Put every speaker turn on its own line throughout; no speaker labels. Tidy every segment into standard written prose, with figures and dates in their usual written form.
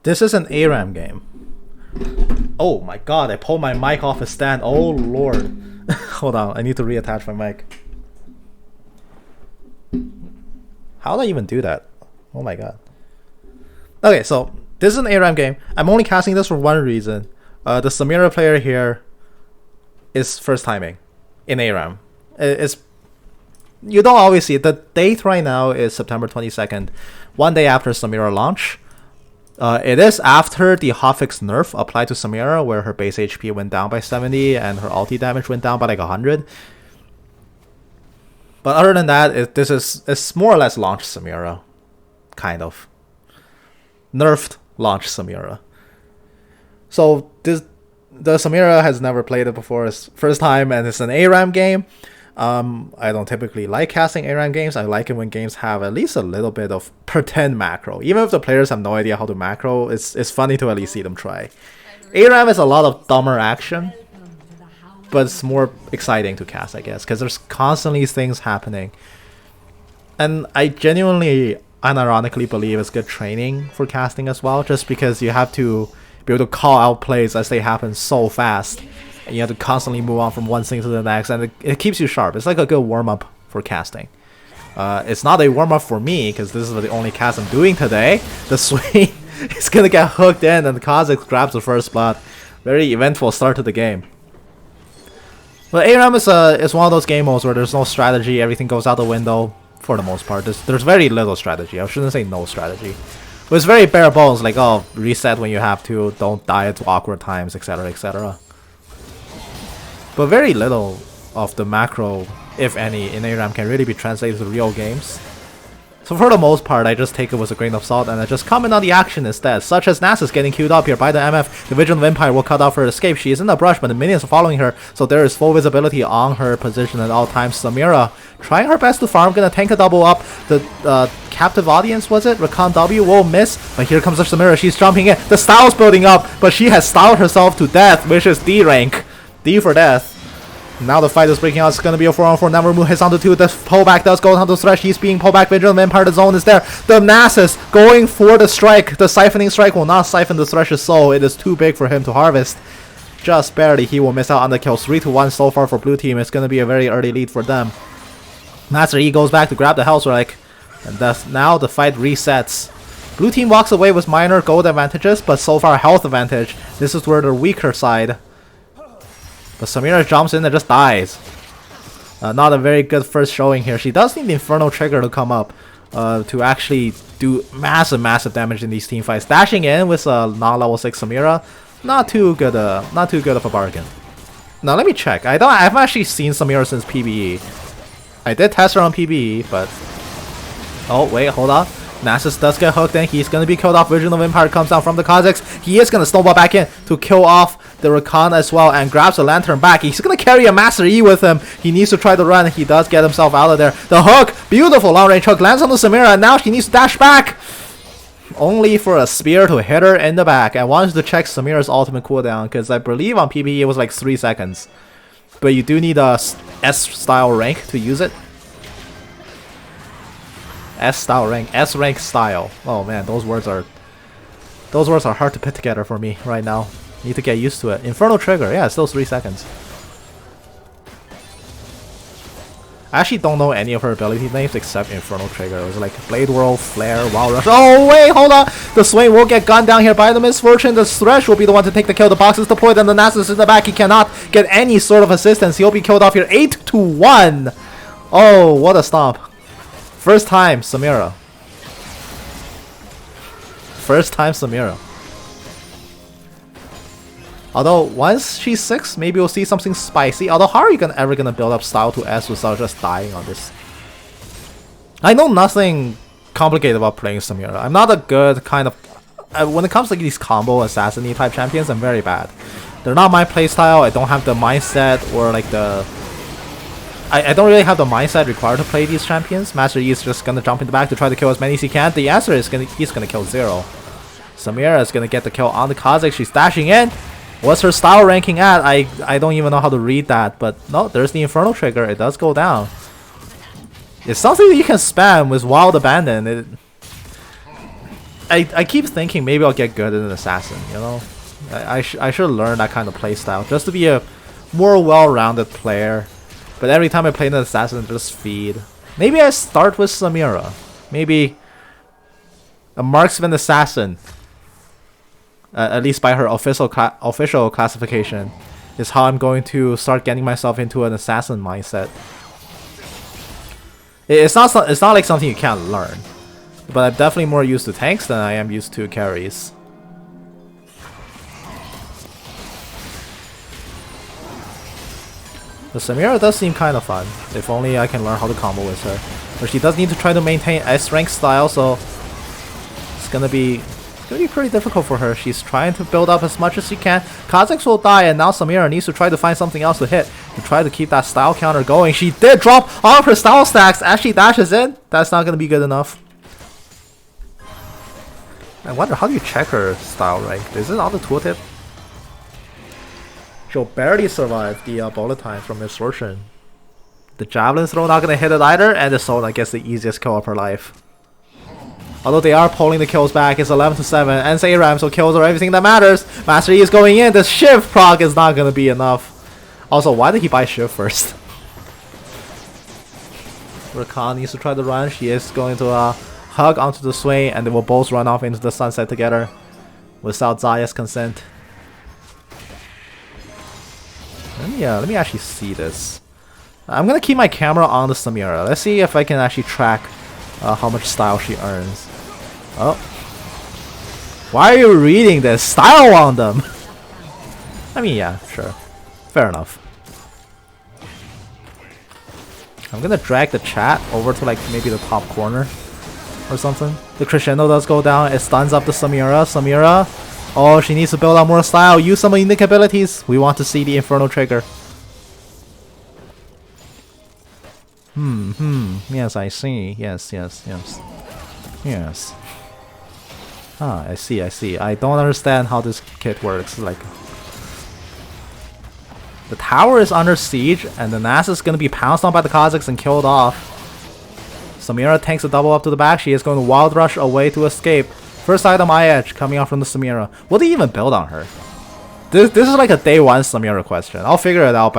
This is an ARAM game. Oh my god, I pulled my mic off a stand. Oh lord. Hold on, I need to reattach my mic. How did I even do that? Oh my god. Okay, so this is an ARAM game. I'm only casting this for one reason. The Samira player here is first timing in ARAM. It's you don't always see it. The date right now is September 22nd, one day after Samira launch. It is after the hotfix nerf applied to Samira, where her base HP went down by 70 and her ulti damage went down by like 100. But other than that, it's more or less launch Samira, kind of nerfed launch Samira. So the Samira has never played it before. It's first time, and it's an ARAM game. I don't typically like casting ARAM games. I like it when games have at least a little bit of pretend macro. Even if the players have no idea how to macro, it's funny to at least see them try. ARAM is a lot of dumber action, but it's more exciting to cast, I guess, because there's constantly things happening. And I genuinely, unironically believe it's good training for casting as well, just because you have to be able to call out plays as they happen so fast. And you have to constantly move on from one thing to the next, and it keeps you sharp. It's like a good warm-up for casting. It's not a warm-up for me, because this is the only cast I'm doing today. The swing is going to get hooked in, and the Kha'Zix grabs the first blood. Very eventful start to the game. But ARAM is one of those game modes where there's no strategy, everything goes out the window, for the most part. There's very little strategy. I shouldn't say no strategy. But it's very bare bones, like, oh, reset when you have to, don't die at awkward times, etc, etc. But very little of the macro, if any, in ARAM can really be translated to real games. So for the most part, I just take it with a grain of salt and I just comment on the action instead, such as Nasus getting queued up here by the MF. The Vigilant Vampire will cut off her escape. She is in the brush, but the minions are following her, so there is full visibility on her position at all times. Samira trying her best to farm, gonna tank a double up. The captive audience, was it? Rakan W will miss, but here comes the Samira. She's jumping in. The style's building up, but she has styled herself to death, which is D rank. D for death. Now the fight is breaking out. It's going to be a 4-on-4. Namu hits onto 2. The pullback does go onto Thresh. He's being pulled back. Vigilant Vampire, the zone is there. The Nasus going for the strike. The siphoning strike will not siphon the Thresh's soul. It is too big for him to harvest. Just barely. He will miss out on the kills. 3-1 so far for blue team. It's going to be a very early lead for them. Master E goes back to grab the Hellstrike. And thus now the fight resets. Blue team walks away with minor gold advantages, but so far health advantage. This is where the weaker side. But Samira jumps in and just dies. Not a very good first showing here. She does need the Inferno Trigger to come up to actually do massive damage in these team fights. Dashing in with a non-level 6 Samira, not too good of a bargain. Now let me check. I haven't actually seen Samira since PBE. I did test her on PBE, but oh wait, hold on. Nasus does get hooked in. He's going to be killed off. Vigilant Vampire comes down from the Kha'Zix. He is going to snowball back in to kill off the Rakan as well and grabs the Lantern back. He's going to carry a Master E with him. He needs to try to run. He does get himself out of there. The hook, beautiful long range hook, lands on the Samira, and now she needs to dash back. Only for a spear to hit her in the back. I wanted to check Samira's ultimate cooldown because I believe on PBE it was like 3 seconds. But you do need a S-style rank to use it. S-style rank, S-rank style. Oh man, those words are hard to put together for me right now. Need to get used to it. Inferno Trigger, yeah, it's still 3 seconds. I actually don't know any of her ability names except Inferno Trigger. It was like Blade Whirl, Flare, Wild Rush. Oh wait, hold on! The Swain will get gunned down here by the Misfortune. The Thresh will be the one to take the kill. The box is deployed and the Nasus in the back. He cannot get any sort of assistance. He'll be killed off here. 8-1! Oh, what a stomp. First time Samira. First time Samira. Although once she's 6, maybe we'll see something spicy. Although how are you ever gonna build up style to S without just dying on this? I know nothing complicated about playing Samira. I'm not a good kind of when it comes to these combo assassin type champions, I'm very bad. They're not my playstyle. I don't have the mindset or like the I don't really have the mindset required to play these champions. Master E is just gonna jump in the back to try to kill as many as he can. The answer is he's gonna kill 0. Samira is gonna get the kill on the Kha'Zix. She's dashing in. What's her style ranking at? I don't even know how to read that, but no, there's the Inferno Trigger. It does go down. It's something that you can spam with Wild Abandon. I keep thinking maybe I'll get good as an assassin, you know? I should learn that kind of playstyle just to be a more well-rounded player. But every time I play an assassin, I just feed. Maybe I start with Samira. Maybe a marksman assassin, at least by her official classification, is how I'm going to start getting myself into an assassin mindset. It's not like something you can't learn, but I'm definitely more used to tanks than I am used to carries. The Samira does seem kind of fun. If only I can learn how to combo with her. But she does need to try to maintain S rank style, so it's gonna be pretty difficult for her. She's trying to build up as much as she can. Kha'Zix will die, and now Samira needs to try to find something else to hit to try to keep that style counter going. She did drop all of her style stacks as she dashes in. That's not gonna be good enough. I wonder, how do you check her style rank? Is it on the tooltip? She'll barely survive the bullet time from Misfortune. The javelin throw not gonna hit it either, and the Sona gets the easiest kill of her life. Although they are pulling the kills back, it's 11-7, and ARAM, so kills are everything that matters. Master E is going in, the shift proc is not gonna be enough. Also, why did he buy shift first? Rakan needs to try to run. She is going to hug onto the swing, and they will both run off into the sunset together without Zaya's consent. Let me actually see this. I'm gonna keep my camera on the Samira. Let's see if I can actually track how much style she earns. Oh. Why are you reading this? Style on them! I mean, yeah, sure. Fair enough. I'm gonna drag the chat over to like maybe the top corner or something. The crescendo does go down. It stuns up the Samira. Samira. Oh, she needs to build up more style. Use some unique abilities. We want to see the Inferno trigger. Yes, I see. Yes. Ah, I see. I don't understand how this kit works. Like, the tower is under siege, and the Nasus is gonna be pounced on by the Kha'Zix and killed off. Samira tanks a double up to the back. She is going to wild rush away to escape. First item eye edge coming out from the Samira. Will they even build on her? This is like a day one Samira question. I'll figure it out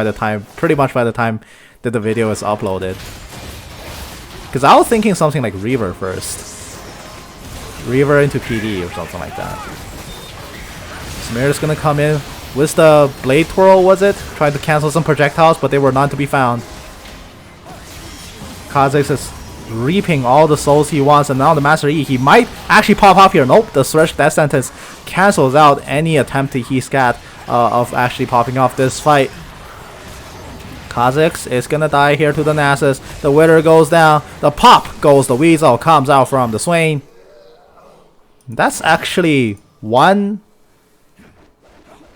pretty much by the time that the video is uploaded. Because I was thinking something like Reaver first. Reaver into PD or something like that. Samira's gonna come in with the Blade Twirl, was it? Trying to cancel some projectiles, but they were not to be found. Kha'Zix is reaping all the souls he wants, and now the Master E, he might actually pop up here. Nope, the Thresh Death Sentence cancels out any attempt he's got of actually popping off this fight. Kha'Zix is gonna die here to the Nasus. The Wither goes down. The pop goes. The Weasel comes out from the Swain. That's actually one.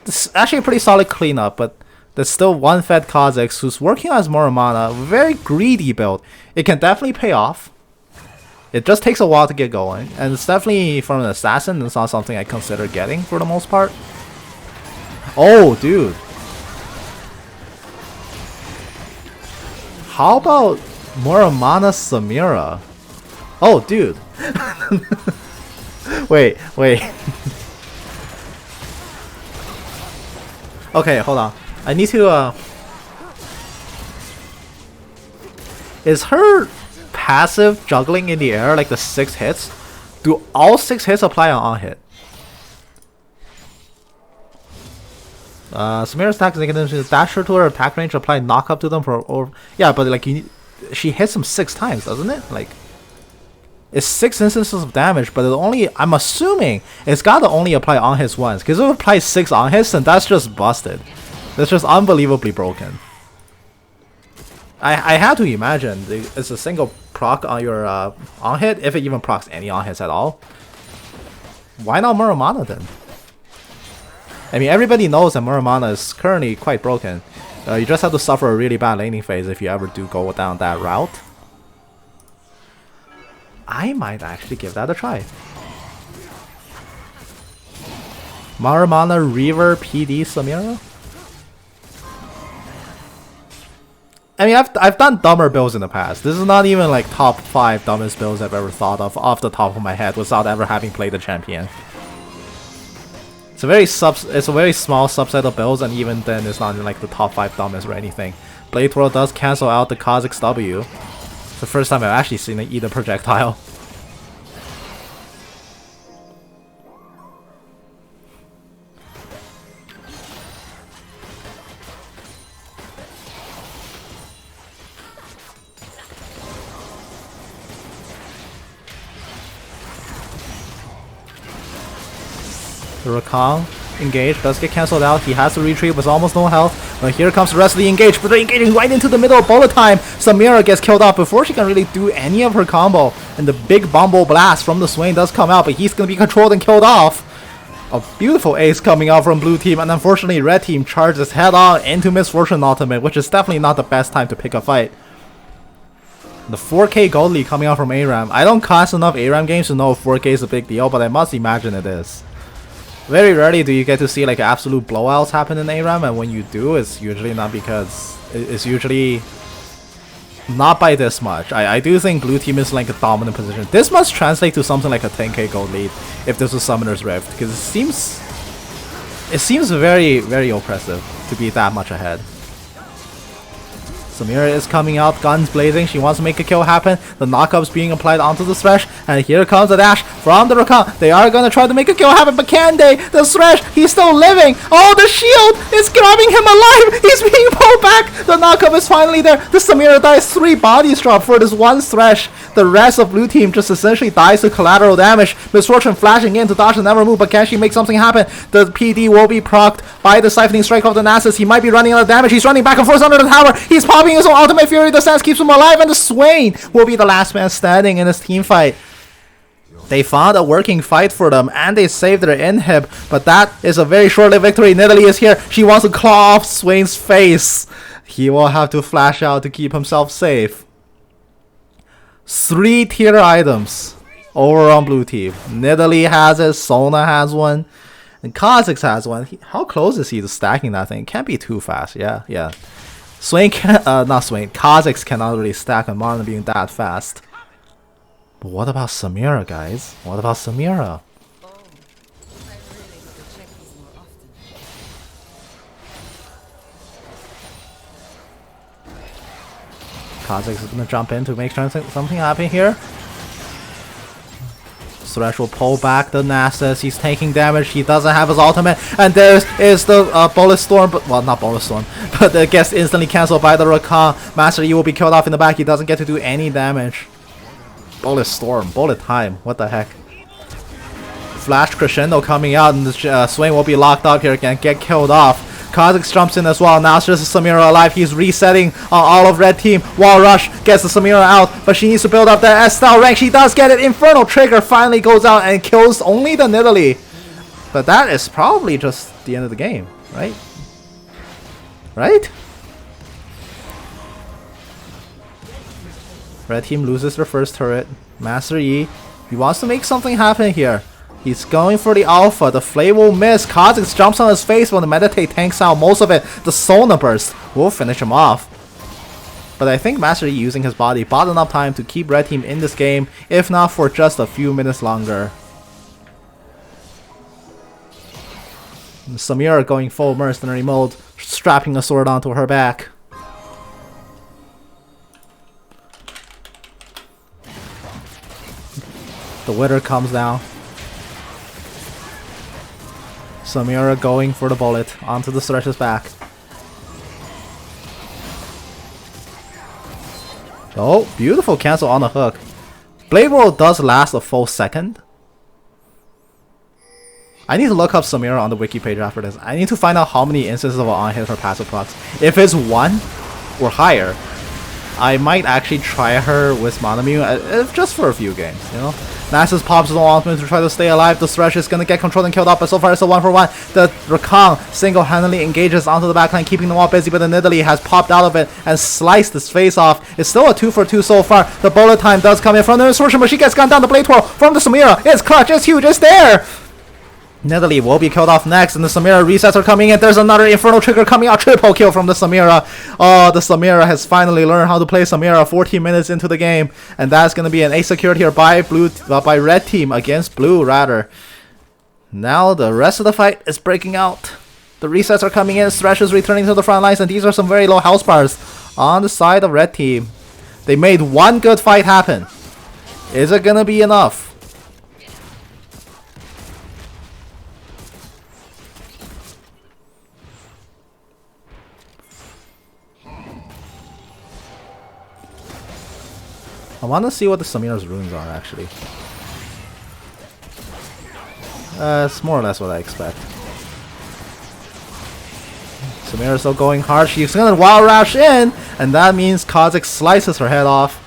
This is actually a pretty solid cleanup, but there's still one fed Kha'Zix who's working on his Moramana. Very greedy build. It can definitely pay off. It just takes a while to get going, and it's definitely from an assassin. It's not something I consider getting for the most part. Oh, dude. How about Moramana Samira? Oh, dude. Wait. Okay, hold on. I need to, Is her passive juggling in the air like the 6 hits? Do all 6 hits apply on hit? Samira's attack is dash her to her attack range, apply knock up to them yeah, but like she hits them 6 times, doesn't it? Like, it's 6 instances of damage, but I'm assuming it's gotta only apply on hits once. Because if it applies 6 on hits, then that's just busted. That's just unbelievably broken. I had to imagine it's a single proc on your on hit, if it even procs any on hits at all. Why not Muramana then? I mean, everybody knows that Muramana is currently quite broken. You just have to suffer a really bad laning phase if you ever do go down that route. I might actually give that a try. Muramana Reaver PD Samira? I mean, I've done dumber builds in the past. This is not even like top 5 dumbest builds I've ever thought of off the top of my head without ever having played the champion. It's a very small subset of builds, and even then it's not in like the top 5 dumbest or anything. Blade Twirl does cancel out the Kha'Zix W. It's the first time I've actually seen it eat a projectile. The Rakan engage does get cancelled out. He has to retreat with almost no health. But here comes the rest of the engage. But they're engaging right into the middle of bullet time. Samira gets killed off before she can really do any of her combo. And the big Bumble Blast from the Swain does come out, but he's going to be controlled and killed off. A beautiful ace coming out from blue team, and unfortunately red team charges head on into Misfortune Ultimate, which is definitely not the best time to pick a fight. The 4K gold lead coming out from ARAM. I don't cast enough ARAM games to know if 4K is a big deal, but I must imagine it is. Very rarely do you get to see like absolute blowouts happen in ARAM, and when you do, it's usually not because it's usually not by this much. I do think blue team is like a dominant position. This must translate to something like a 10k gold lead if this was Summoner's Rift, because it seems very, very oppressive to be that much ahead. Samira is coming out, guns blazing. She wants to make a kill happen. The knockup's being applied onto the Thresh, and here comes the dash from the Rakan. They are gonna try to make a kill happen, but can they? The Thresh, he's still living. Oh, the shield is grabbing him alive. He's being pulled back. The knockup is finally there. The Samira dies 3 bodies drop for this one Thresh. The rest of blue team just essentially dies to collateral damage. Misfortune flashing in to dodge and never move, but can she make something happen? The PD will be procced by the Siphoning Strike of the Nasus. He might be running out of damage. He's running back and forth under the tower. He's popping his own Ultimate Fury. The Sense keeps him alive, and the Swain will be the last man standing in this team fight. They found a working fight for them, and they saved their inhib, but that is a very short-lived victory. Nidalee is here. She wants to claw off Swain's face. He will have to flash out to keep himself safe. 3 tier items over on blue team. Nidalee has it, Sona has one, and Kha'Zix has one. How close is he to stacking that thing? Can't be too fast. Yeah. Swain can not Swain. Kha'Zix cannot really stack a Marna being that fast. But what about Samira, guys? What about Samira? Kha'Zix is gonna jump in to make something happen here. Thresh will pull back the Nasus. He's taking damage. He doesn't have his ultimate. And there is the Bullet Storm. But, well, not Bullet Storm. But it gets instantly cancelled by the Rakan. Master Yi will be killed off in the back. He doesn't get to do any damage. Bullet Storm. Bullet time. What the heck? Flash Crescendo coming out. And the Swain will be locked up here again. Get killed off. Kha'Zix jumps in as well. Now it's just Samira alive. He's resetting on all of red team. Wall rush gets the Samira out, but she needs to build up that S-style rank. She does get it. Infernal Trigger finally goes out and kills only the Nidalee. But that is probably just the end of the game, right? Right? Red team loses their first turret. Master Yi, he wants to make something happen here. He's going for the alpha. The flame will miss. Kha'Zix jumps on his face when the Meditate tanks out most of it. The Sona Burst will finish him off. But I think Master Yi using his body bought enough time to keep red team in this game, if not for just a few minutes longer. And Samira going full mercenary mode, strapping a sword onto her back. The Wither comes down. Samira going for the bullet onto the Thresh's back. Oh, beautiful cancel on the hook. Blade Roll does last a full second. I need to look up Samira on the wiki page after this. I need to find out how many instances of on-hit her passive procs. If it's 1 or higher, I might actually try her with Manamune just for a few games, you know? Nasus pops his own ultimate to try to stay alive. The Thresh is gonna get controlled and killed off, but so far it's a 1-for-1. The Rakan single-handedly engages onto the backline, keeping them all busy, but the Nidalee has popped out of it and sliced his face off. It's still a 2-for-2 so far. The bullet time does come in from the Misfortune, but she gets gunned down. The Blade Twirl from the Samira. It's clutch, it's huge, it's there! Nidalee will be killed off next, and the Samira resets are coming in. There's another Infernal Trigger coming out. Triple kill from the Samira. Oh, the Samira has finally learned how to play Samira 14 minutes into the game. And that's going to be an ace secured here by red team against blue, rather. Now the rest of the fight is breaking out. The resets are coming in. Thresh is returning to the front lines, and these are some very low health bars on the side of red team. They made one good fight happen. Is it going to be enough? I want to see what the Samira's runes are, actually. It's more or less what I expect. Samira's still going hard. She's gonna wild rush in, and that means Kha'Zix slices her head off.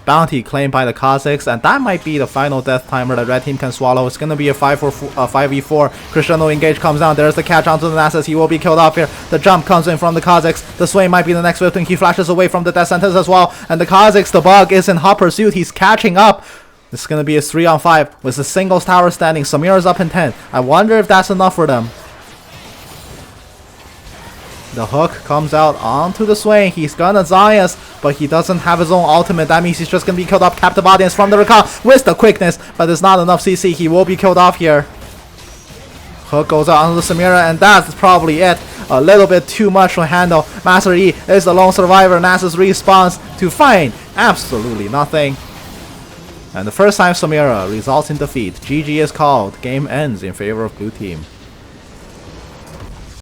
Bounty claimed by the Kha'Zix, and that might be the final death timer that red team can swallow. It's gonna be a 5v4. Cristiano engage comes down. There's the catch onto the Nasus. He will be killed off here. The jump comes in from the Kha'Zix. The sway might be the next victim. He flashes away from the death sentence as well. And the Kha'Zix, the bug, is in hot pursuit. He's catching up. It's gonna be a 3-on-5 with the singles tower standing. Samira's up in 10. I wonder if that's enough for them. The hook comes out onto the swing. He's gonna Zayas, but he doesn't have his own ultimate. That means he's just gonna be killed off. Captive audience from the recall with the quickness, but there's not enough CC. He will be killed off here. Hook goes out onto the Samira, and that's probably it. A little bit too much to handle. Master E is the lone survivor. Nasus respawns to find absolutely nothing. And the first time Samira results in defeat. GG is called. Game ends in favor of blue team.